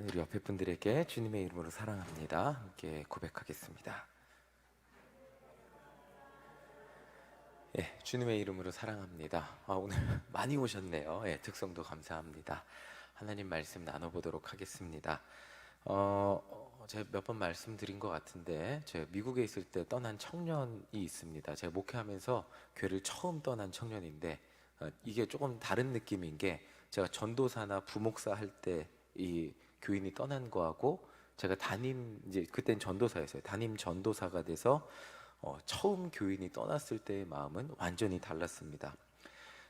우리 옆에 분들에게 주님의 이름으로 사랑합니다. 함께 고백하겠습니다. 예, 주님의 이름으로 사랑합니다. 오늘 많이 오셨네요. 예, 특성도 감사합니다. 하나님 말씀 나눠보도록 하겠습니다. 제가 몇 번 말씀드린 것 같은데 제가 미국에 있을 때 떠난 청년이 있습니다. 제가 목회하면서 교회를 처음 떠난 청년인데 이게 조금 다른 느낌인 게 제가 전도사나 부목사 할 때 이 교인이 떠난 거하고 제가 이제 그땐 전도사였어요. 담임 전도사가 돼서 처음 교인이 떠났을 때의 마음은 완전히 달랐습니다.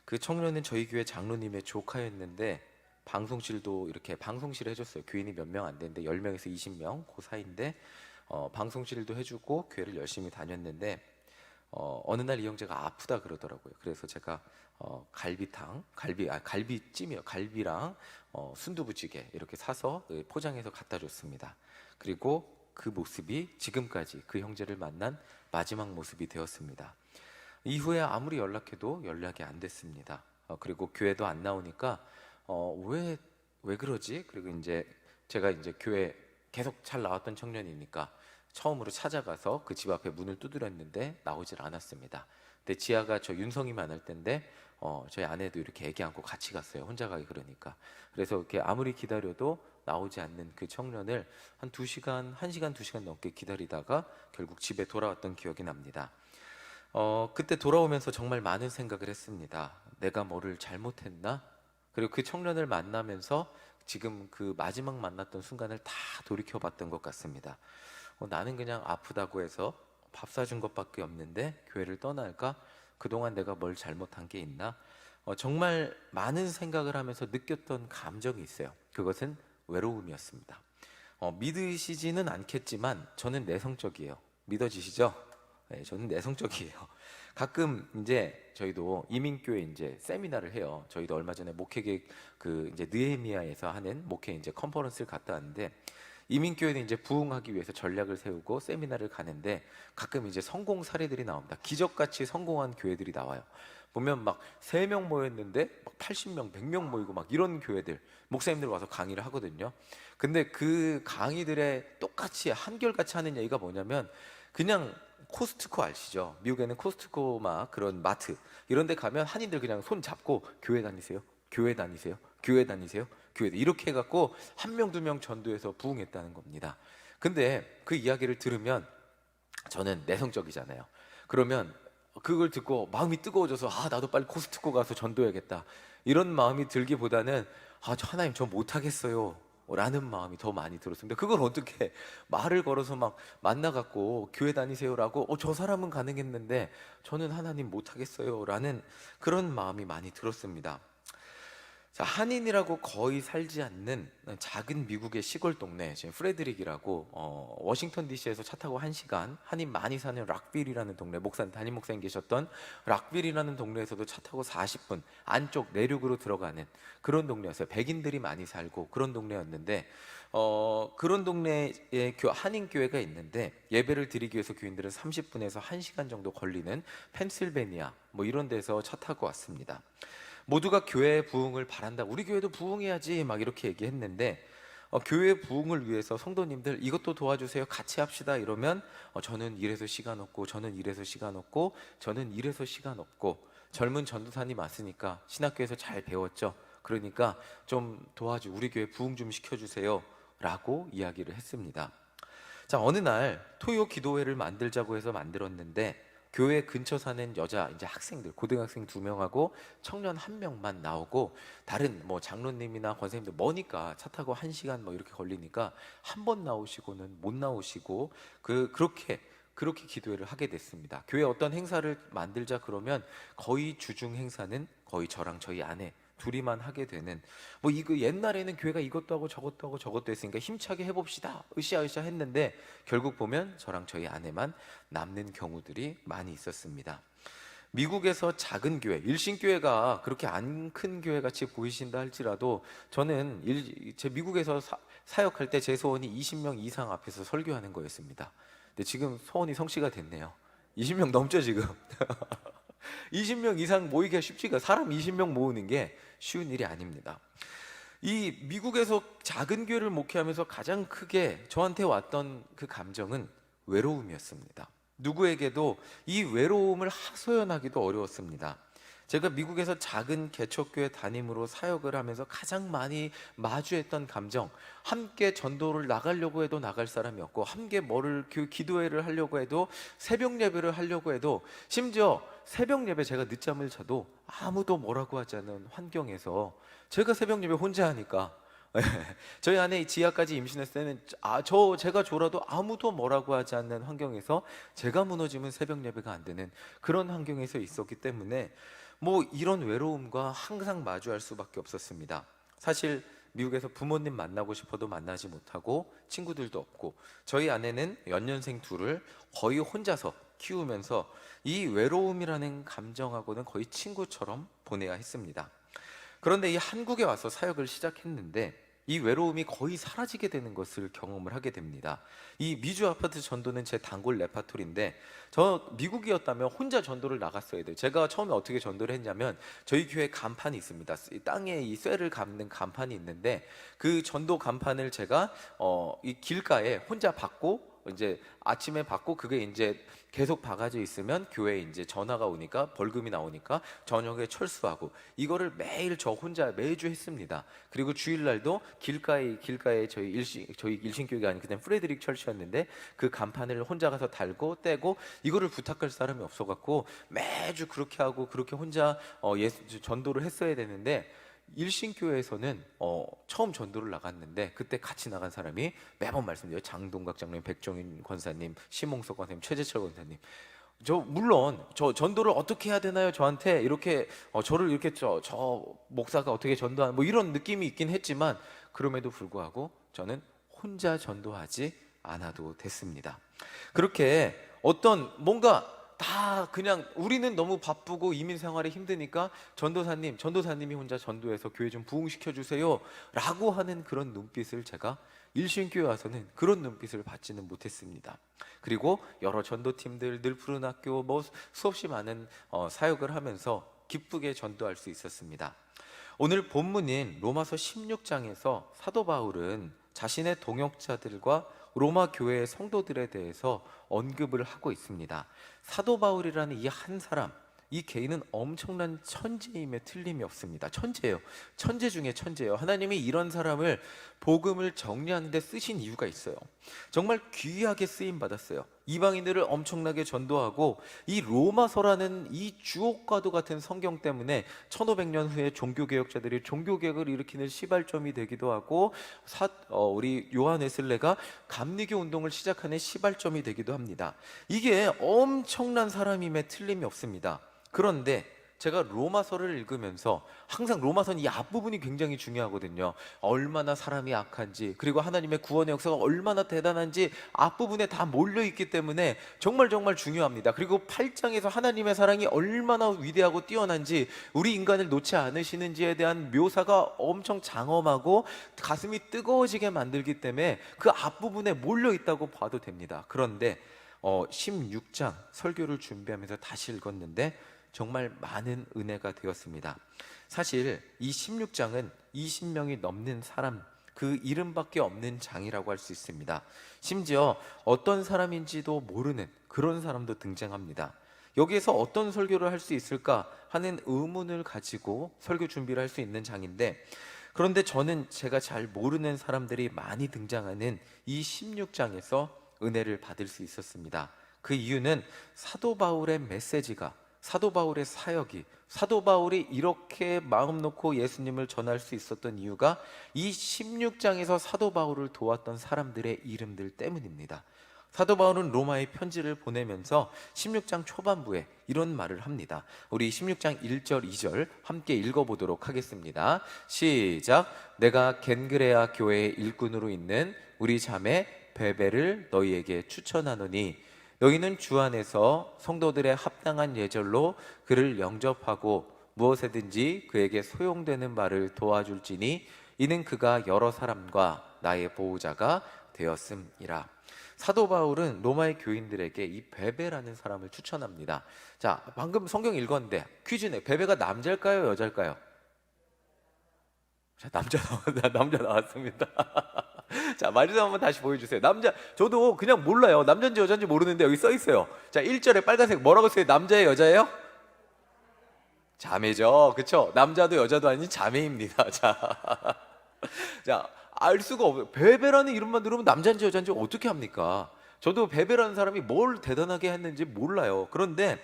그 청년은 저희 교회 장로님의 조카였는데 방송실도 이렇게 방송실 해줬어요. 교인이 몇 명 안 되는데 10명에서 20명 그 사이인데 방송실도 해주고 교회를 열심히 다녔는데 어느 날 이 형제가 아프다 그러더라고요. 그래서 제가 갈비찜이요. 갈비랑 순두부찌개 이렇게 사서 포장해서 갖다 줬습니다. 그리고 그 모습이 지금까지 그 형제를 만난 마지막 모습이 되었습니다. 이후에 아무리 연락해도 연락이 안 됐습니다. 그리고 교회도 안 나오니까 왜 그러지? 그리고 이제 제가 이제 교회 계속 잘 나왔던 청년이니까 처음으로 찾아가서 그 집 앞에 문을 두드렸는데 나오질 않았습니다. 근데 지하가 저 윤성이만 할 때인데 저희 아내도 이렇게 애기 안고 같이 갔어요. 혼자 가기 그러니까. 그래서 이렇게 아무리 기다려도 나오지 않는 그 청년을 한 2시간, 1시간, 2시간 넘게 기다리다가 결국 집에 돌아왔던 기억이 납니다. 그때 돌아오면서 정말 많은 생각을 했습니다. 내가 뭐를 잘못했나? 그리고 그 청년을 만나면서 지금 그 마지막 만났던 순간을 다 돌이켜봤던 것 같습니다. 나는 그냥 아프다고 해서 밥 사준 것밖에 없는데 교회를 떠날까? 그동안 내가 뭘 잘못한 게 있나? 정말 많은 생각을 하면서 느꼈던 감정이 있어요. 그것은 외로움이었습니다. 믿으시지는 않겠지만 저는 내성적이에요. 믿어지시죠? 네, 저는 내성적이에요. 가끔 이제 저희도 이민교회 이제 세미나를 해요. 저희도 얼마 전에 목회계 그 이제 느헤미야에서 하는 목회 이제 컨퍼런스를 갔다 왔는데 이민교회는 이제 부흥하기 위해서 전략을 세우고 세미나를 가는데 가끔 이제 성공 사례들이 나옵니다. 기적같이 성공한 교회들이 나와요. 보면 막 3명 모였는데 막 80명, 100명 모이고 막 이런 교회들 목사님들 와서 강의를 하거든요. 근데 그 강의들에 똑같이 한결같이 하는 얘기가 뭐냐면 그냥 코스트코 아시죠? 미국에는 코스트코 막 그런 마트 이런 데 가면 한인들 그냥 손 잡고 교회 다니세요? 교회 다니세요? 교회 다니세요? 교회 이렇게 해갖고 1명, 2명 전도해서 부흥했다는 겁니다. 근데 그 이야기를 들으면 저는 내성적이잖아요. 그러면 그걸 듣고 마음이 뜨거워져서 나도 빨리 코스트코 가서 전도해야겠다 이런 마음이 들기보다는 저 하나님 저 못하겠어요 라는 마음이 더 많이 들었습니다. 그걸 어떻게 말을 걸어서 막 만나갖고 교회 다니세요라고 저 사람은 가능했는데 저는 하나님 못하겠어요 라는 그런 마음이 많이 들었습니다. 자, 한인이라고 거의 살지 않는 작은 미국의 시골 동네, 지금 프레드릭이라고 워싱턴 DC에서 차 타고 1시간, 한인 많이 사는 락빌이라는 동네, 담임 목사님 계셨던 락빌이라는 동네에서도 차 타고 40분 안쪽 내륙으로 들어가는 그런 동네였어요. 백인들이 많이 살고 그런 동네였는데 그런 동네에 한인 교회가 있는데 예배를 드리기 위해서 교인들은 30분에서 1시간 정도 걸리는 펜실베니아 뭐 이런 데서 차 타고 왔습니다. 모두가 교회 부흥을 바란다. 우리 교회도 부흥해야지 막 이렇게 얘기했는데 교회 부흥을 위해서 성도님들 이것도 도와주세요. 같이 합시다. 이러면 저는 이래서 시간 없고 저는 이래서 시간 없고 저는 이래서 시간 없고 젊은 전도사님 왔으니까 신학교에서 잘 배웠죠. 그러니까 좀 우리 교회 부흥 좀 시켜주세요. 라고 이야기를 했습니다. 자, 어느 날 토요 기도회를 만들자고 해서 만들었는데 교회 근처 사는 여자 이제 학생들 고등학생 2명하고 청년 1명만 나오고 다른 뭐 장로님이나 권사님들 머니까 차 타고 1시간 뭐 이렇게 걸리니까 한 번 나오시고는 못 나오시고 그렇게 기도회를 하게 됐습니다. 교회 어떤 행사를 만들자 그러면 거의 주중 행사는 거의 저랑 저희 아내 둘이만 하게 되는 뭐 이거 옛날에는 교회가 이것도 하고 저것도 했으니까 힘차게 해봅시다 으쌰으쌰 했는데 결국 보면 저랑 저희 아내만 남는 경우들이 많이 있었습니다. 미국에서 작은 교회, 일신교회가 그렇게 안 큰 교회 같이 보이신다 할지라도 저는 제 미국에서 사역할 때 제 소원이 20명 이상 앞에서 설교하는 거였습니다. 근데 지금 소원이 성취가 됐네요. 20명 넘죠 지금. 20명 이상 모이기가 쉽지가 사람 20명 모으는 게 쉬운 일이 아닙니다. 이 미국에서 작은 교회를 목회하면서 가장 크게 저한테 왔던 그 감정은 외로움이었습니다. 누구에게도 이 외로움을 하소연하기도 어려웠습니다. 제가 미국에서 작은 개척교회 담임으로 사역을 하면서 가장 많이 마주했던 감정, 함께 전도를 나가려고 해도 나갈 사람이 없고, 함께 기도회를 하려고 해도, 새벽 예배를 하려고 해도, 심지어 새벽 예배 제가 늦잠을 자도 아무도 뭐라고 하지 않는 환경에서 제가 새벽 예배 혼자 하니까 저희 아내 지하까지 임신했을 때는 제가 졸아도 아무도 뭐라고 하지 않는 환경에서 제가 무너지면 새벽 예배가 안 되는 그런 환경에서 있었기 때문에 뭐 이런 외로움과 항상 마주할 수밖에 없었습니다. 사실 미국에서 부모님 만나고 싶어도 만나지 못하고 친구들도 없고, 저희 아내는 연년생 둘을 거의 혼자서 키우면서 이 외로움이라는 감정하고는 거의 친구처럼 보내야 했습니다. 그런데 이 한국에 와서 사역을 시작했는데 이 외로움이 거의 사라지게 되는 것을 경험을 하게 됩니다. 이 미주 아파트 전도는 제 단골 레파토리인데, 저 미국이었다면 혼자 전도를 나갔어야 돼요. 제가 처음에 어떻게 전도를 했냐면, 저희 교회 간판이 있습니다. 이 땅에 이 쇠를 감는 간판이 있는데, 그 전도 간판을 제가 이 길가에 혼자 받고, 이제 아침에 받고, 그게 이제 계속 박아져 있으면 교회에 이제 전화가 오니까 벌금이 나오니까 저녁에 철수하고, 이거를 매일 저 혼자 매주 했습니다. 그리고 주일날도 길가에 저희 일신교회가 아닌 그냥 프레드릭 철치였는데, 그 간판을 혼자 가서 달고 떼고, 이거를 부탁할 사람이 없어갖고 매주 그렇게 하고 그렇게 혼자 전도를 했어야 되는데, 일신교회에서는 처음 전도를 나갔는데 그때 같이 나간 사람이 매번 말씀드려요. 장동각 장로님, 백종인 권사님, 심홍석 권사님, 최재철 권사님. 물론 저 전도를 어떻게 해야 되나요? 저한테 이렇게 저를 이렇게 저 목사가 어떻게 전도하는 뭐 이런 느낌이 있긴 했지만, 그럼에도 불구하고 저는 혼자 전도하지 않아도 됐습니다. 그렇게 뭔가 다 그냥 우리는 너무 바쁘고 이민 생활이 힘드니까 전도사님이 혼자 전도해서 교회 좀 부흥시켜 주세요 라고 하는 그런 눈빛을 제가 일신교회 와서는 그런 눈빛을 받지는 못했습니다. 그리고 여러 전도팀들, 늘 푸른 학교, 뭐 수없이 많은 사역을 하면서 기쁘게 전도할 수 있었습니다. 오늘 본문인 로마서 16장에서 사도 바울은 자신의 동역자들과 로마 교회의 성도들에 대해서 언급을 하고 있습니다. 사도 바울이라는 이 한 사람, 이 개인은 엄청난 천재임에 틀림이 없습니다. 천재예요. 천재 중에 천재예요. 하나님이 이런 사람을 복음을 정리하는 데 쓰신 이유가 있어요. 정말 귀하게 쓰임 받았어요. 이방인들을 엄청나게 전도하고, 이 로마서라는 이 주옥과도 같은 성경 때문에 1500년 후에 종교개혁자들이 종교개혁을 일으키는 시발점이 되기도 하고, 우리 요한 웨슬레가 감리교 운동을 시작하는 시발점이 되기도 합니다. 이게 엄청난 사람임에 틀림이 없습니다. 그런데 제가 로마서를 읽으면서 항상 로마서는 이 앞부분이 굉장히 중요하거든요. 얼마나 사람이 악한지, 그리고 하나님의 구원의 역사가 얼마나 대단한지 앞부분에 다 몰려있기 때문에 정말 중요합니다. 그리고 8장에서 하나님의 사랑이 얼마나 위대하고 뛰어난지, 우리 인간을 놓지 않으시는지에 대한 묘사가 엄청 장엄하고 가슴이 뜨거워지게 만들기 때문에 그 앞부분에 몰려있다고 봐도 됩니다. 그런데 16장 설교를 준비하면서 다시 읽었는데 정말 많은 은혜가 되었습니다. 사실 이 16장은 20명이 넘는 사람, 그 이름밖에 없는 장이라고 할 수 있습니다. 심지어 어떤 사람인지도 모르는 그런 사람도 등장합니다. 여기에서 어떤 설교를 할 수 있을까 하는 의문을 가지고 설교 준비를 할 수 있는 장인데, 그런데 저는 제가 잘 모르는 사람들이 많이 등장하는 이 16장에서 은혜를 받을 수 있었습니다. 그 이유는 사도 바울의 메시지가, 사도 바울의 사역이, 사도 바울이 이렇게 마음 놓고 예수님을 전할 수 있었던 이유가 이 16장에서 사도 바울을 도왔던 사람들의 이름들 때문입니다. 사도 바울은 로마에 편지를 보내면서 16장 초반부에 이런 말을 합니다. 우리 16장 1절 2절 함께 읽어보도록 하겠습니다. 시작. 내가 겐그레아 교회의 일꾼으로 있는 우리 자매 베베를 너희에게 추천하노니, 너희는 주 안에서 성도들의 합당한 예절로 그를 영접하고 무엇에든지 그에게 소용되는 바를 도와줄지니, 이는 그가 여러 사람과 나의 보호자가 되었음이라. 사도 바울은 로마의 교인들에게 이 베베라는 사람을 추천합니다. 자, 방금 성경 읽었는데 퀴즈네. 베베가 남자일까요, 여자일까요? 자, 남자 나왔습니다. 자, 마리사 한번 다시 보여주세요. 남자, 저도 그냥 몰라요. 남자인지 여자인지 모르는데 여기 써 있어요. 자, 1절에 빨간색 뭐라고 써요? 남자예요, 여자예요? 자매죠. 그쵸? 남자도 여자도 아닌 자매입니다. 자, 자, 알 수가 없어요. 베베라는 이름만 들으면 남자인지 여자인지 어떻게 합니까? 저도 베베라는 사람이 뭘 대단하게 했는지 몰라요. 그런데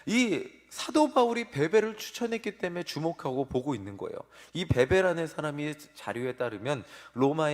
이 사도 바울이 베베를 추천했기 때문에 주목하고 보고 있는 거예요. 이 베베라는 사람이 자료에 따르면 로마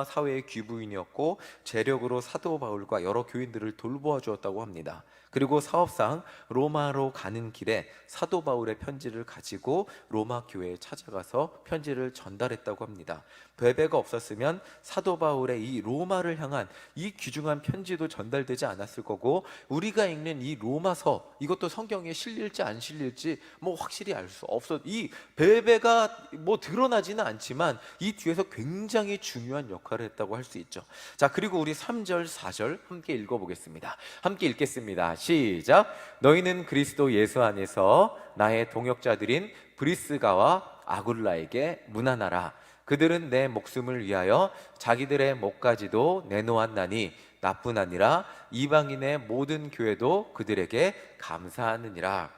사회의 귀부인이었고 재력으로 사도 바울과 여러 교인들을 돌보아 주었다고 합니다. 그리고 사업상 로마로 가는 길에 사도 바울의 편지를 가지고 로마 교회에 찾아가서 편지를 전달했다고 합니다. 베베가 없었으면 사도 바울의 이 로마를 향한 이 귀중한 편지도 전달되지 않았을 거고, 우리가 읽는 이 로마서, 이것도 성경에 실릴지 안 실릴지 뭐 확실히 알 수 없어. 이 베베가 뭐 드러나지는 않지만 이 뒤에서 굉장히 중요한 역할을 했다고 할 수 있죠. 자, 그리고 우리 3절 4절 함께 읽어보겠습니다. 함께 읽겠습니다. 시작. 너희는 그리스도 예수 안에서 나의 동역자들인 브리스가와 아굴라에게 문안하라. 그들은 내 목숨을 위하여 자기들의 목까지도 내놓았나니 나뿐 아니라 이방인의 모든 교회도 그들에게 감사하느니라.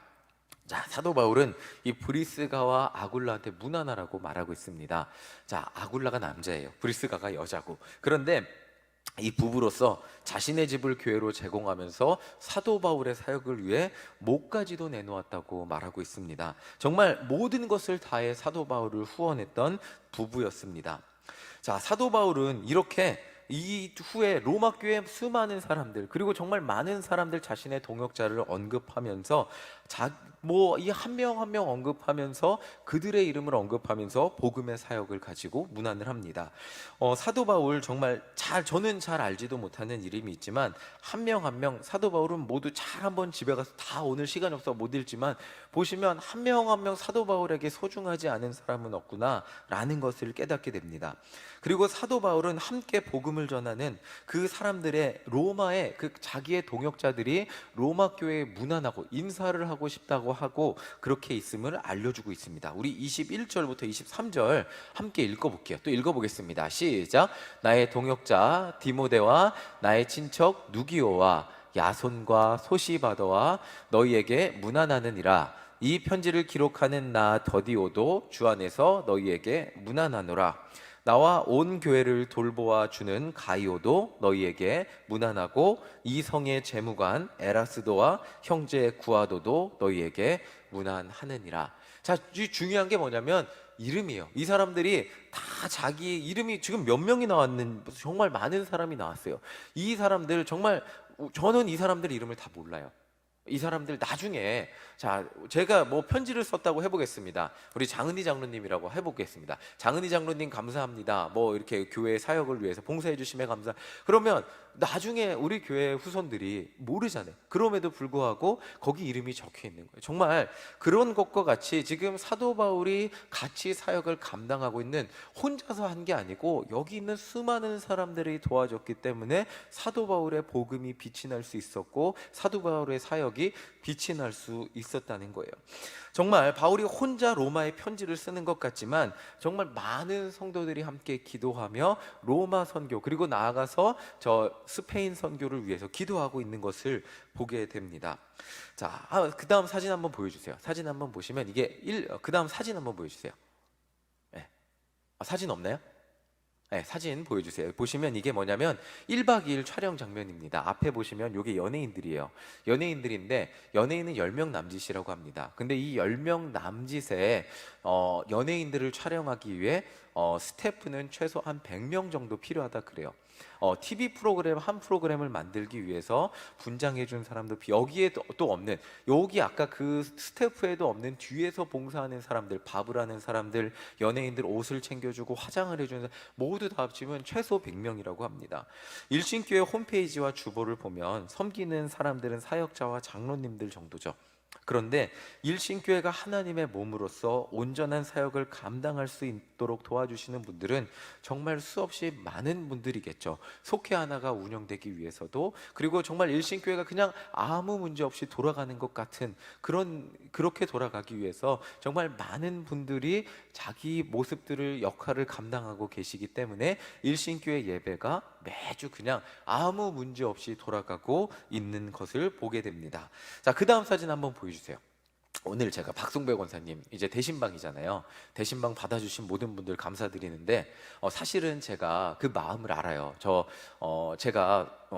자, 사도 바울은 이 브리스가와 아굴라한테 문안하라고 말하고 있습니다. 자, 아굴라가 남자예요. 브리스가가 여자고. 그런데 이 부부로서 자신의 집을 교회로 제공하면서 사도 바울의 사역을 위해 목까지도 내놓았다고 말하고 있습니다. 정말 모든 것을 다해 사도 바울을 후원했던 부부였습니다. 자, 사도 바울은 이렇게 이 후에 로마 교회 수많은 사람들, 그리고 정말 많은 사람들 자신의 동역자를 언급하면서 이 한 명 한 명 언급하면서 그들의 이름을 언급하면서 복음의 사역을 가지고 문안을 합니다. 사도 바울 정말 저는 잘 알지도 못하는 이름이 있지만 한 명 한 명 사도 바울은 모두 잘 한번 집에 가서 다, 오늘 시간이 없어 못 읽지만 보시면 한 명 한 명 사도 바울에게 소중하지 않은 사람은 없구나 라는 것을 깨닫게 됩니다. 그리고 사도 바울은 함께 복음을 전하는 그 사람들의 로마의 그 자기의 동역자들이 로마 교회에 문안하고 인사를 하고 싶다고 하고 그렇게 있음을 알려주고 있습니다. 우리 21절부터 23절 함께 읽어볼게요. 또 읽어보겠습니다. 시작. 나의 동역자 디모데와 나의 친척 누기오와 야손과 소시바더와 너희에게 문안하느니라. 이 편지를 기록하는 나 더디오도 주 안에서 너희에게 문안하노라. 나와 온 교회를 돌보아 주는 가이오도 너희에게 문안하고 이 성의 재무관 에라스도와 형제 구아도도 너희에게 문안하느니라. 자, 중요한 게 뭐냐면 이름이에요. 이 사람들이 다 자기 이름이 지금 몇 명이 나왔는, 정말 많은 사람이 나왔어요. 이 사람들 정말 저는 이 사람들 이름을 다 몰라요. 이 사람들 나중에, 자, 제가 뭐 편지를 썼다고 해보겠습니다. 우리 장은희 장로님이라고 해보겠습니다. 장은희 장로님 감사합니다. 뭐 이렇게 교회 사역을 위해서 봉사해 주심에 감사. 그러면 나중에 우리 교회 후손들이 모르잖아요. 그럼에도 불구하고 거기 이름이 적혀 있는 거예요. 정말 그런 것과 같이 지금 사도 바울이 같이 사역을 감당하고 있는, 혼자서 한 게 아니고 여기 있는 수많은 사람들이 도와줬기 때문에 사도 바울의 복음이 빛이 날 수 있었고 사도 바울의 사역이 빛이 날 수 있었다는 거예요. 정말 바울이 혼자 로마에 편지를 쓰는 것 같지만 정말 많은 성도들이 함께 기도하며 로마 선교, 그리고 나아가서 저 스페인 선교를 위해서 기도하고 있는 것을 보게 됩니다. 자, 그 다음 사진 한번 보여주세요. 사진 한번 보시면 이게 그 다음 사진 한번 보여주세요. 네. 사진 없나요? 네, 사진 보여주세요. 보시면 이게 뭐냐면 1박 2일 촬영 장면입니다. 앞에 보시면 이게 연예인들이에요. 연예인들인데 연예인은 10명 남짓이라고 합니다. 근데 이 10명 남짓에 연예인들을 촬영하기 위해 스태프는 최소 한 100명 정도 필요하다 그래요. TV 프로그램 한 프로그램을 만들기 위해서 분장해 준 사람도 여기에 또 없는, 여기 아까 그 스태프에도 없는 뒤에서 봉사하는 사람들, 밥을 하는 사람들, 연예인들 옷을 챙겨주고 화장을 해주는, 모두 다 합치면 최소 100명이라고 합니다. 일신교회 홈페이지와 주보를 보면 섬기는 사람들은 사역자와 장로님들 정도죠. 그런데 일신교회가 하나님의 몸으로서 온전한 사역을 감당할 수 있도록 도와주시는 분들은 정말 수없이 많은 분들이겠죠. 속회 하나가 운영되기 위해서도, 그리고 정말 일신교회가 그냥 아무 문제 없이 돌아가는 것 같은 그렇게 돌아가기 위해서 정말 많은 분들이 자기 모습들을 역할을 감당하고 계시기 때문에 일신교회 예배가 매주 그냥 아무 문제 없이 돌아가고 있는 것을 보게 됩니다. 자, 그 다음 사진 한번 보여주세요. 오늘 제가 박송배 권사님 이제 대신방이잖아요. 대신방 받아주신 모든 분들 감사드리는데, 사실은 제가 그 마음을 알아요. 제가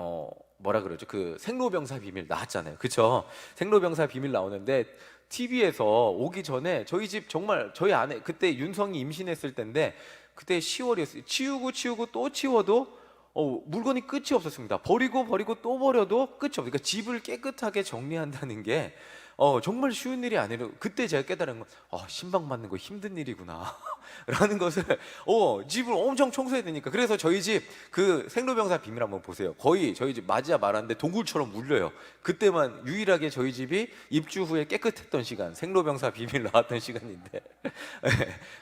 뭐라 그러죠? 그 생로병사 비밀 나왔잖아요. 그쵸? 생로병사 비밀 나오는데 TV에서 오기 전에 저희 집 정말 저희 아내 그때 윤성이 임신했을 때인데, 그때 10월이었어요. 치우고 또 치워도 물건이 끝이 없었습니다. 버리고 또 버려도 끝이 없어요. 그러니까 집을 깨끗하게 정리한다는 게 정말 쉬운 일이 아니라, 그때 제가 깨달은 건 신방 받는 거 힘든 일이구나 라는 것을, 집을 엄청 청소해야 되니까. 그래서 저희 집 그 생로병사 비밀 한번 보세요. 거의 저희 집 맞이야 말았는데 동굴처럼 물려요. 그때만 유일하게 저희 집이 입주 후에 깨끗했던 시간, 생로병사 비밀 나왔던 시간인데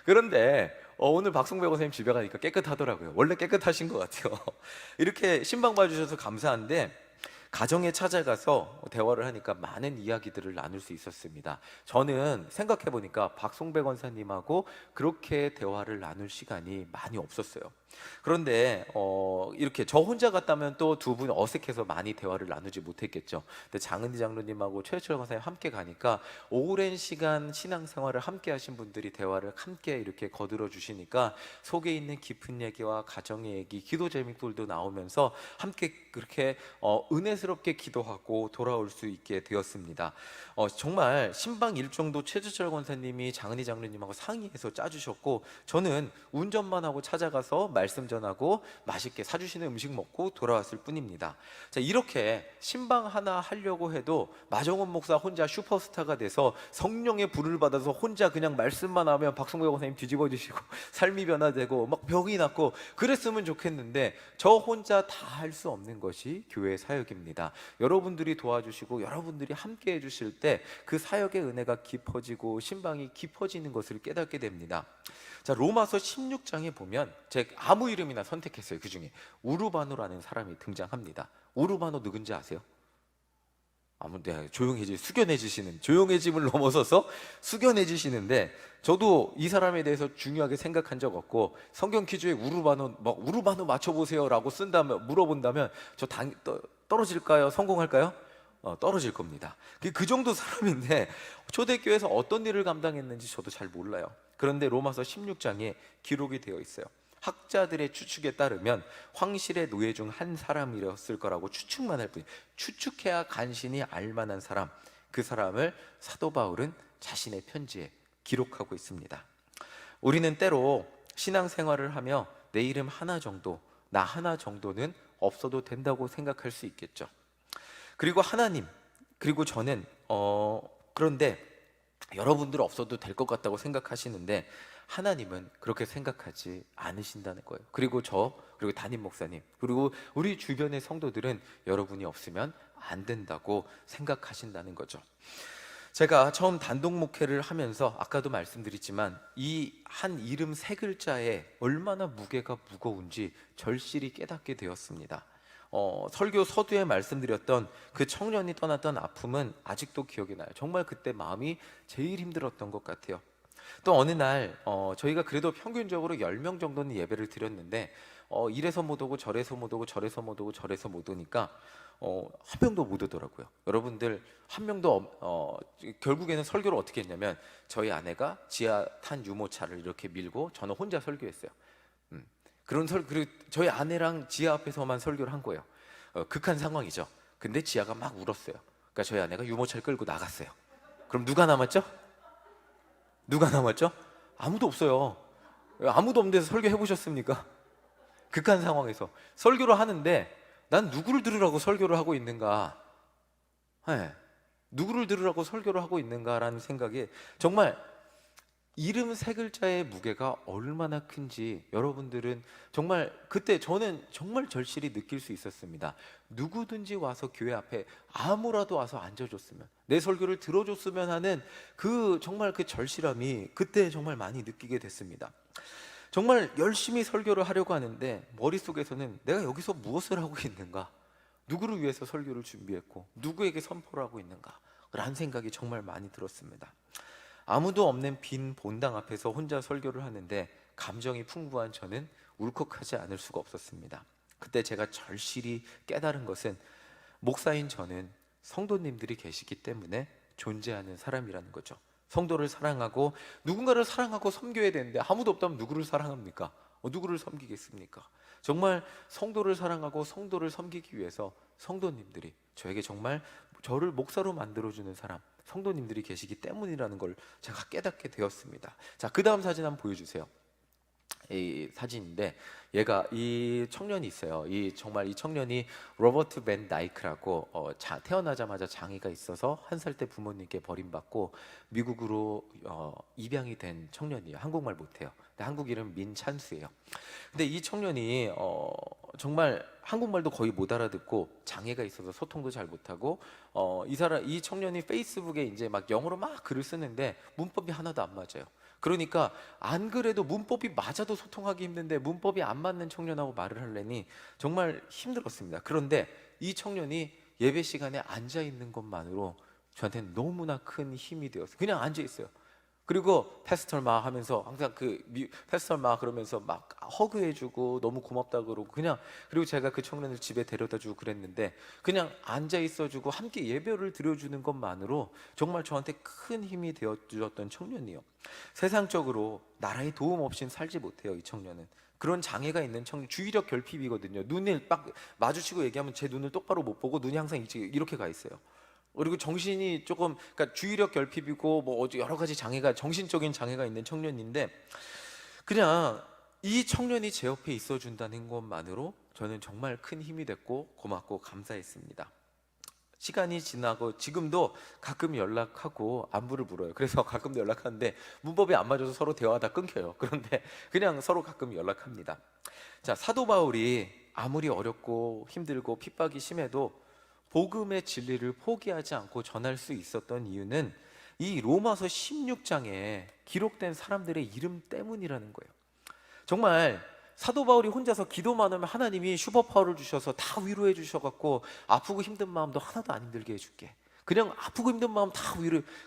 그런데 오늘 박성배 권사님 집에 가니까 깨끗하더라고요. 원래 깨끗하신 것 같아요. 이렇게 신방 봐주셔서 감사한데, 가정에 찾아가서 대화를 하니까 많은 이야기들을 나눌 수 있었습니다. 저는 생각해 보니까 박송배 권사님하고 그렇게 대화를 나눌 시간이 많이 없었어요. 그런데 이렇게 저 혼자 갔다면 또 두 분 어색해서 많이 대화를 나누지 못했겠죠. 근데 장은희 장로님하고 최혜철 권사님 함께 가니까 오랜 시간 신앙생활을 함께 하신 분들이 대화를 함께 이렇게 거들어 주시니까 속에 있는 깊은 얘기와 가정의 얘기, 기도 제목들도 나오면서 함께 그렇게 은혜스럽게 기도하고 돌아올 수 있게 되었습니다. 정말 신방 일정도 최주철 권사님이 장은희 장로님하고 상의해서 짜주셨고, 저는 운전만 하고 찾아가서 말씀 전하고 맛있게 사주시는 음식 먹고 돌아왔을 뿐입니다. 자, 이렇게 신방 하나 하려고 해도 마정원 목사 혼자 슈퍼스타가 돼서 성령의 불을 받아서 혼자 그냥 말씀만 하면 박성배 권사님 뒤집어지시고 삶이 변화되고 막 병이 낫고 그랬으면 좋겠는데, 저 혼자 다 할 수 없는 것이 교회 사역입니다. 여러분들이 도와주시고 여러분들이 함께 해주실 때 그 사역의 은혜가 깊어지고 신방이 깊어지는 것을 깨닫게 됩니다. 자, 로마서 16장에 보면 제가 아무 이름이나 선택했어요. 그 중에 우르바노라는 사람이 등장합니다. 우르바노 누군지 아세요? 조용해짐을 넘어서서 숙연해지시는데, 저도 이 사람에 대해서 중요하게 생각한 적 없고, 성경 퀴즈에 우르바노 맞춰보세요라고 물어본다면 떨어질까요? 성공할까요? 떨어질 겁니다. 그 정도 사람인데 초대교회에서 어떤 일을 감당했는지 저도 잘 몰라요. 그런데 로마서 16장에 기록이 되어 있어요. 학자들의 추측에 따르면 황실의 노예 중 한 사람이었을 거라고 추측만 할 뿐이에요. 추측해야 간신히 알만한 사람, 그 사람을 사도 바울은 자신의 편지에 기록하고 있습니다. 우리는 때로 신앙생활을 하며 내 이름 하나 정도, 나 하나 정도는 없어도 된다고 생각할 수 있겠죠. 그리고 하나님, 그리고 저는 그런데 여러분들 없어도 될 것 같다고 생각하시는데, 하나님은 그렇게 생각하지 않으신다는 거예요. 그리고 그리고 담임 목사님, 그리고 우리 주변의 성도들은 여러분이 없으면 안 된다고 생각하신다는 거죠. 제가 처음 단독 목회를 하면서 아까도 말씀드렸지만 이 한 이름 세 글자에 얼마나 무게가 무거운지 절실히 깨닫게 되었습니다. 설교 서두에 말씀드렸던 그 청년이 떠났던 아픔은 아직도 기억이 나요. 정말 그때 마음이 제일 힘들었던 것 같아요. 또 어느 날 저희가 그래도 평균적으로 10명 정도는 예배를 드렸는데, 이래서 못 오고 저래서 못 오고 저래서 못 오고 저래서 못 오니까 한 명도 못 오더라고요. 여러분들 한 명도 결국에는 설교를 어떻게 했냐면, 저희 아내가 지하 탄 유모차를 이렇게 밀고 저는 혼자 설교했어요. 그리고 저희 아내랑 지하 앞에서만 설교를 한 거예요. 극한 상황이죠. 근데 지하가 막 울었어요. 그러니까 저희 아내가 유모차를 끌고 나갔어요. 그럼 누가 남았죠? 아무도 없어요. 아무도 없는 데서 설교 해보셨습니까? 극한 상황에서 설교를 하는데, 난 누구를 들으라고 설교를 하고 있는가? 네. 누구를 들으라고 설교를 하고 있는가라는 생각이 정말 이름 세 글자의 무게가 얼마나 큰지 여러분들은 정말 그때 저는 정말 절실히 느낄 수 있었습니다. 누구든지 와서 교회 앞에 아무라도 와서 앉아줬으면, 내 설교를 들어줬으면 하는 그 정말 그 절실함이 그때 정말 많이 느끼게 됐습니다. 정말 열심히 설교를 하려고 하는데 머릿속에서는 내가 여기서 무엇을 하고 있는가? 누구를 위해서 설교를 준비했고 누구에게 선포를 하고 있는가? 라는 생각이 정말 많이 들었습니다. 아무도 없는 빈 본당 앞에서 혼자 설교를 하는데 감정이 풍부한 저는 울컥하지 않을 수가 없었습니다. 그때 제가 절실히 깨달은 것은 목사인 저는 성도님들이 계시기 때문에 존재하는 사람이라는 거죠. 성도를 사랑하고 누군가를 사랑하고 섬겨야 되는데 아무도 없다면 누구를 사랑합니까? 누구를 섬기겠습니까? 정말 성도를 사랑하고 성도를 섬기기 위해서 성도님들이, 저에게 정말 저를 목사로 만들어주는 사람, 성도님들이 계시기 때문이라는 걸 제가 깨닫게 되었습니다. 자, 그 다음 사진 한번 보여주세요. 이 사진인데, 이 청년이 있어요. 정말 이 청년이 로버트 벤 다이크라고 태어나자마자 장애가 있어서 1살 때 부모님께 버림받고 미국으로 입양이 된 청년이에요. 한국말 못해요. 근데 한국 이름 민찬수예요. 근데 이 청년이 정말 한국말도 거의 못 알아듣고 장애가 있어서 소통도 잘 못하고 이 청년이 페이스북에 이제 막 영어로 막 글을 쓰는데 문법이 하나도 안 맞아요. 그러니까 안 그래도 문법이 맞아도 소통하기 힘든데 문법이 안 맞는 청년하고 말을 하려니 정말 힘들었습니다. 그런데 이 청년이 예배 시간에 앉아 있는 것만으로 저한테는 너무나 큰 힘이 되었어요. 그냥 앉아 있어요. 그리고 패스터 마 하면서 항상 패스터 마 그러면서 막 허그해주고 너무 고맙다 그러고 그리고 제가 그 청년을 집에 데려다주고 그랬는데 그냥 앉아 있어주고 함께 예배를 드려주는 것만으로 정말 저한테 큰 힘이 되어주었던 청년이요. 세상적으로 나라의 도움 없이는 살지 못해요. 이 청년은 그런 장애가 있는 청년, 주의력 결핍이거든요. 눈을 딱 마주치고 얘기하면 제 눈을 똑바로 못 보고 눈이 항상 이렇게 가 있어요. 그리고 정신이 조금, 그러니까 주의력 결핍이고 뭐 여러 가지 장애가, 정신적인 장애가 있는 청년인데 그냥 이 청년이 제 옆에 있어준다는 것만으로 저는 정말 큰 힘이 됐고 고맙고 감사했습니다. 시간이 지나고 지금도 가끔 연락하고 안부를 물어요. 그래서 가끔도 연락하는데 문법이 안 맞아서 서로 대화하다 끊겨요. 그런데 그냥 서로 가끔 연락합니다. 자, 사도 바울이 아무리 어렵고 힘들고 핍박이 심해도 복음의 진리를 포기하지 않고 전할 수 있었던 이유는 이 로마서 16장에 기록된 사람들의 이름 때문이라는 거예요. 정말 사도 바울이 혼자서 기도만 하면 하나님이 슈퍼파워를 주셔서 다 위로해 주셔갖고 아프고 힘든 마음도 하나도 안 힘들게 해줄게, 그냥 아프고 힘든 마음 다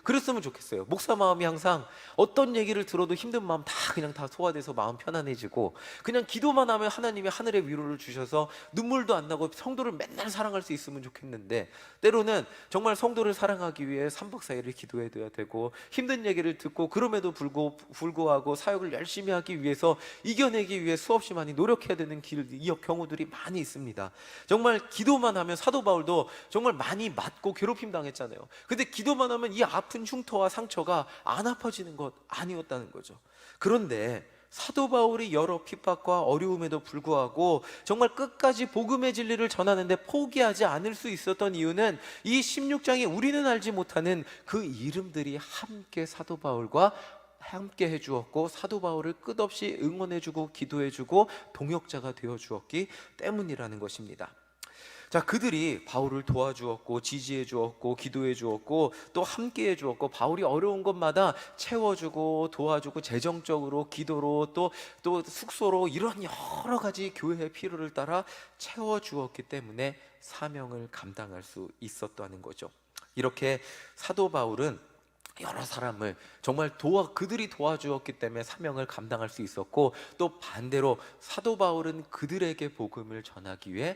그랬으면 좋겠어요. 목사 마음이 항상 어떤 얘기를 들어도 힘든 마음 그냥 다 소화돼서 마음 편안해지고 그냥 기도만 하면 하나님이 하늘의 위로를 주셔서 눈물도 안 나고 성도를 맨날 사랑할 수 있으면 좋겠는데 때로는 정말 성도를 사랑하기 위해 3박 4일을 기도해야 되고 힘든 얘기를 듣고 그럼에도 불구하고 사역을 열심히 하기 위해서 이겨내기 위해 수없이 많이 노력해야 되는 경우들이 많이 있습니다. 정말 기도만 하면 사도 바울도 정말 많이 맞고 괴롭힘 당했잖아요. 근데 기도만 하면 이 아픈 흉터와 상처가 안 아파지는 것 아니었다는 거죠. 그런데 사도 바울이 여러 핍박과 어려움에도 불구하고 정말 끝까지 복음의 진리를 전하는데 포기하지 않을 수 있었던 이유는 이 16장에 우리는 알지 못하는 그 이름들이 함께 사도 바울과 함께 해주었고 사도 바울을 끝없이 응원해주고 기도해주고 동역자가 되어주었기 때문이라는 것입니다. 자, 그들이 바울을 도와주었고 지지해 주었고 기도해 주었고 또 함께 해 주었고 바울이 어려운 것마다 채워주고 도와주고 재정적으로 기도로 또 숙소로 이런 여러 가지 교회의 필요를 따라 채워주었기 때문에 사명을 감당할 수 있었다는 거죠. 이렇게 사도 바울은 여러 사람을 정말 그들이 도와주었기 때문에 사명을 감당할 수 있었고 또 반대로 사도 바울은 그들에게 복음을 전하기 위해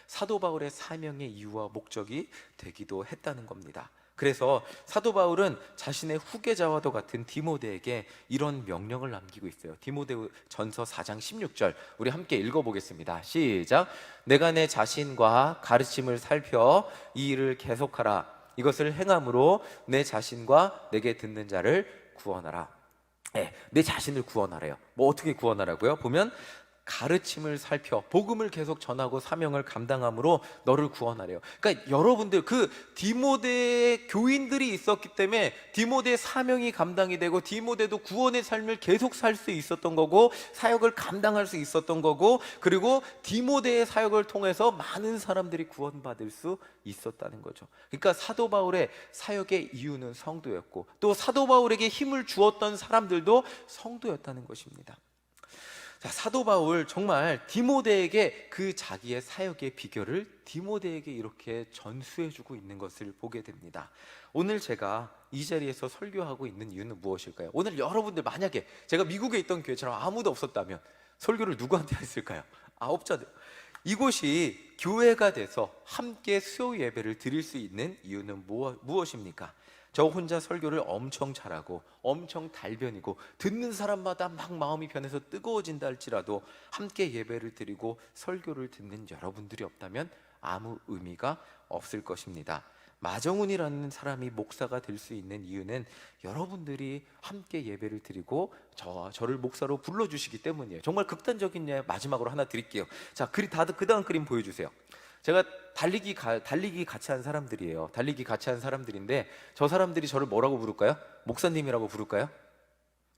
사도 바울의 사명의 이유와 목적이 되기도 했다는 겁니다. 그래서 사도 바울은 자신의 후계자와도 같은 디모데에게 이런 명령을 남기고 있어요. 디모데전서 4장 16절 우리 함께 읽어보겠습니다. 시작. 내가 내 자신과 가르침을 살펴 이 일을 계속하라. 이것을 행함으로 내 자신과 내게 듣는 자를 구원하라. 내 자신을 구원하래요. 뭐 어떻게 구원하라고요? 보면 가르침을 살펴 복음을 계속 전하고 사명을 감당함으로 너를 구원하래요. 그러니까 여러분들 그 디모데의 교인들이 있었기 때문에 디모데의 사명이 감당이 되고 디모데도 구원의 삶을 계속 살 수 있었던 거고 사역을 감당할 수 있었던 거고, 그리고 디모데의 사역을 통해서 많은 사람들이 구원받을 수 있었다는 거죠. 그러니까 사도 바울의 사역의 이유는 성도였고, 또 사도 바울에게 힘을 주었던 사람들도 성도였다는 것입니다. 자, 사도 바울 정말 디모데에게 그 자기의 사역의 비결을 디모데에게 이렇게 전수해주고 있는 것을 보게 됩니다. 오늘 제가 이 자리에서 설교하고 있는 이유는 무엇일까요? 오늘 여러분들 만약에 제가 미국에 있던 교회처럼 아무도 없었다면 설교를 누구한테 했을까요? 없잖아요. 이곳이 교회가 돼서 함께 수요 예배를 드릴 수 있는 이유는 무엇입니까? 저 혼자 설교를 엄청 잘하고 엄청 달변이고 듣는 사람마다 막 마음이 변해서 뜨거워진다 할지라도 함께 예배를 드리고 설교를 듣는 여러분들이 없다면 아무 의미가 없을 것입니다. 마정훈이라는 사람이 목사가 될 수 있는 이유는 여러분들이 함께 예배를 드리고 저를 목사로 불러주시기 때문이에요. 정말 극단적인 예 마지막으로 하나 드릴게요. 자, 다들 그 다음 그림 보여주세요. 제가 달리기 같이 한 사람들이에요. 달리기 같이 한 사람들인데 저 사람들이 저를 뭐라고 부를까요? 목사님이라고 부를까요?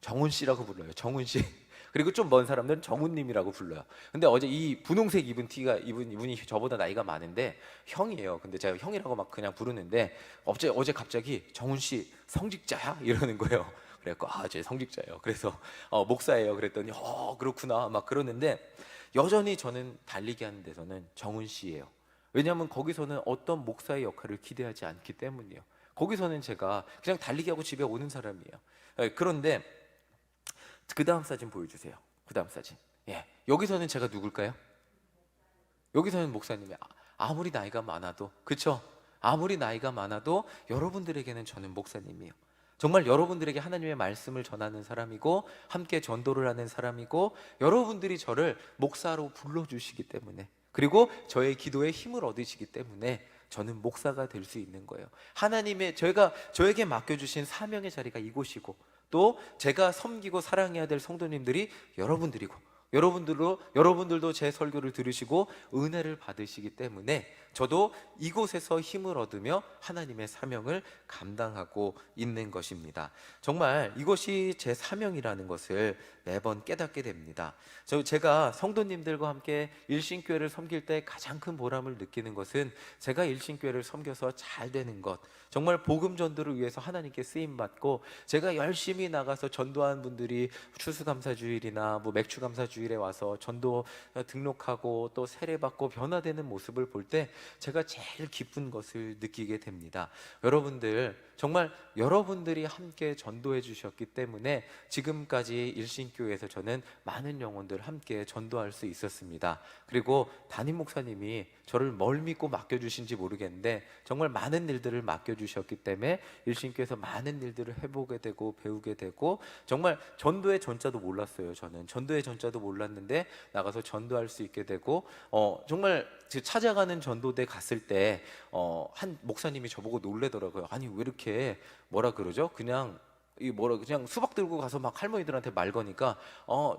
정훈 씨라고 불러요. 정훈 씨. 그리고 좀 먼 사람들은 정훈님이라고 불러요. 근데 어제 이 분홍색 입은 티가 이분이 저보다 나이가 많은데 형이에요. 근데 제가 형이라고 막 그냥 부르는데 어제 갑자기 정훈 씨 성직자야? 이러는 거예요. 그래갖고 제 성직자예요. 그래서 목사예요. 그랬더니 그렇구나 막 그러는데 여전히 저는 달리기 하는 데서는 정훈 씨예요. 왜냐하면 거기서는 어떤 목사의 역할을 기대하지 않기 때문이에요. 거기서는 제가 그냥 달리기하고 집에 오는 사람이에요. 그런데 그 다음 사진 보여주세요. 그 다음 사진. 예, 여기서는 제가 누굴까요? 여기서는 목사님이 아무리 나이가 많아도, 그쵸? 아무리 나이가 많아도 여러분들에게는 저는 목사님이에요. 정말 여러분들에게 하나님의 말씀을 전하는 사람이고 함께 전도를 하는 사람이고, 여러분들이 저를 목사로 불러주시기 때문에, 그리고 저의 기도에 힘을 얻으시기 때문에 저는 목사가 될 수 있는 거예요. 하나님의 저에게 맡겨주신 사명의 자리가 이곳이고, 또 제가 섬기고 사랑해야 될 성도님들이 여러분들이고, 여러분들도 제 설교를 들으시고 은혜를 받으시기 때문에 저도 이곳에서 힘을 얻으며 하나님의 사명을 감당하고 있는 것입니다. 정말 이것이 제 사명이라는 것을 매번 깨닫게 됩니다. 제가 성도님들과 함께 일신교회를 섬길 때 가장 큰 보람을 느끼는 것은 제가 일신교회를 섬겨서 잘 되는 것, 정말 복음 전도를 위해서 하나님께 쓰임 받고 제가 열심히 나가서 전도한 분들이 추수감사주일이나 맥주감사주일에 와서 전도 등록하고 또 세례받고 변화되는 모습을 볼 때 제가 제일 기쁜 것을 느끼게 됩니다. 여러분들, 정말 여러분들이 함께 전도해 주셨기 때문에 지금까지 일신교회에서 저는 많은 영혼들 함께 전도할 수 있었습니다. 그리고 담임 목사님이 저를 뭘 믿고 맡겨주신지 모르겠는데 정말 많은 일들을 맡겨주셨기 때문에 일신교회에서 많은 일들을 해보게 되고 배우게 되고, 정말 전도의 전자도 몰랐어요. 저는 전도의 전자도 몰랐는데 나가서 전도할 수 있게 되고, 정말 찾아가는 전도대 갔을 때 한 목사님이 저보고 놀래더라고요. 아니 왜 이렇게 뭐라 그러죠? 그냥 수박 들고 가서 막 할머니들한테 말 거니까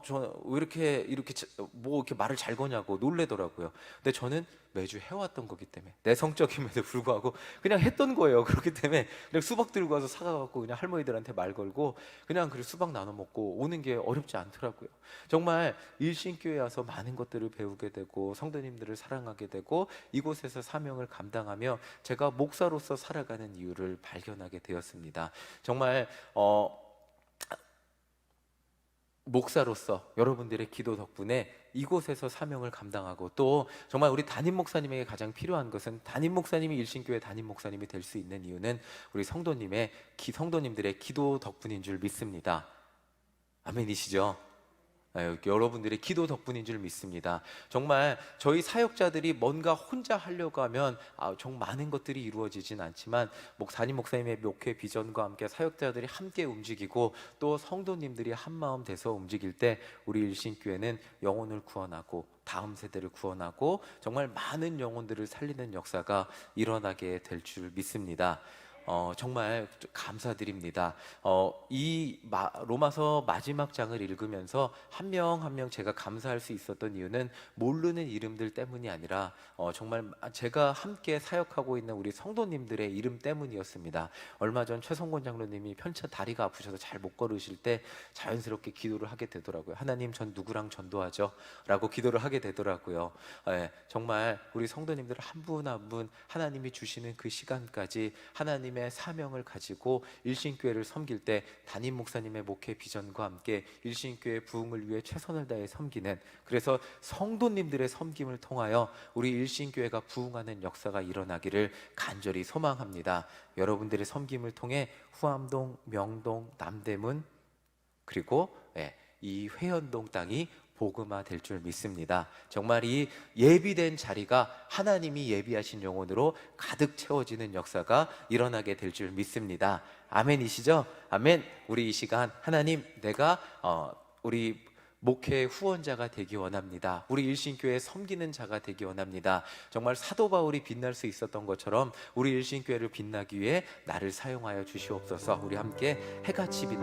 저 왜 이렇게 말을 잘 거냐고 놀래더라고요. 근데 저는 매주 해왔던 거기 때문에 내성적임에도 불구하고 그냥 했던 거예요. 그렇기 때문에 그냥 수박 들고 와서 사가갖고 그냥 할머니들한테 말 걸고 그냥 수박 나눠 먹고 오는 게 어렵지 않더라고요. 정말 일신교회 와서 많은 것들을 배우게 되고 성도님들을 사랑하게 되고 이곳에서 사명을 감당하며 제가 목사로서 살아가는 이유를 발견하게 되었습니다. 정말 목사로서 여러분들의 기도 덕분에 이곳에서 사명을 감당하고, 또 정말 우리 담임 목사님에게 가장 필요한 것은 담임 목사님이 일신교회 담임 목사님이 될 수 있는 이유는 우리 성도님들의 기도 덕분인 줄 믿습니다. 아멘이시죠? 여러분들의 기도 덕분인 줄 믿습니다. 정말 저희 사역자들이 뭔가 혼자 하려고 하면 정말 많은 것들이 이루어지진 않지만 담임 목사님의 목회 비전과 함께 사역자들이 함께 움직이고 또 성도님들이 한마음 돼서 움직일 때 우리 일신교회는 영혼을 구원하고 다음 세대를 구원하고 정말 많은 영혼들을 살리는 역사가 일어나게 될 줄 믿습니다. 정말 감사드립니다. 로마서 마지막 장을 읽으면서 한 명 한 명 제가 감사할 수 있었던 이유는 모르는 이름들 때문이 아니라 정말 제가 함께 사역하고 있는 우리 성도님들의 이름 때문이었습니다. 얼마 전 최성곤 장로님이 편차 다리가 아프셔서 잘 못 걸으실 때 자연스럽게 기도를 하게 되더라고요. 하나님, 전 누구랑 전도하죠? 라고 기도를 하게 되더라고요. 정말 우리 성도님들 한 분 한 분 하나님이 주시는 그 시간까지 하나님의 사명을 가지고 일신교회를 섬길 때 담임 목사님의 목회 비전과 함께 일신교회 부흥을 위해 최선을 다해 섬기는, 그래서 성도님들의 섬김을 통하여 우리 일신교회가 부흥하는 역사가 일어나기를 간절히 소망합니다. 여러분들의 섬김을 통해 후암동, 명동, 남대문 그리고 이 회원동 땅이 복음화 될 줄 믿습니다. 정말 이 예비된 자리가 하나님이 예비하신 영혼으로 가득 채워지는 역사가 일어나게 될 줄 믿습니다. 아멘이시죠? 아멘. 우리 이 시간 하나님, 내가 우리 목회 후원자가 되기 원합니다. 우리 일신교회 섬기는 자가 되기 원합니다. 정말 사도 바울이 빛날 수 있었던 것처럼 우리 일신교회를 빛나기 위해 나를 사용하여 주시옵소서. 우리 함께 해같이 빛나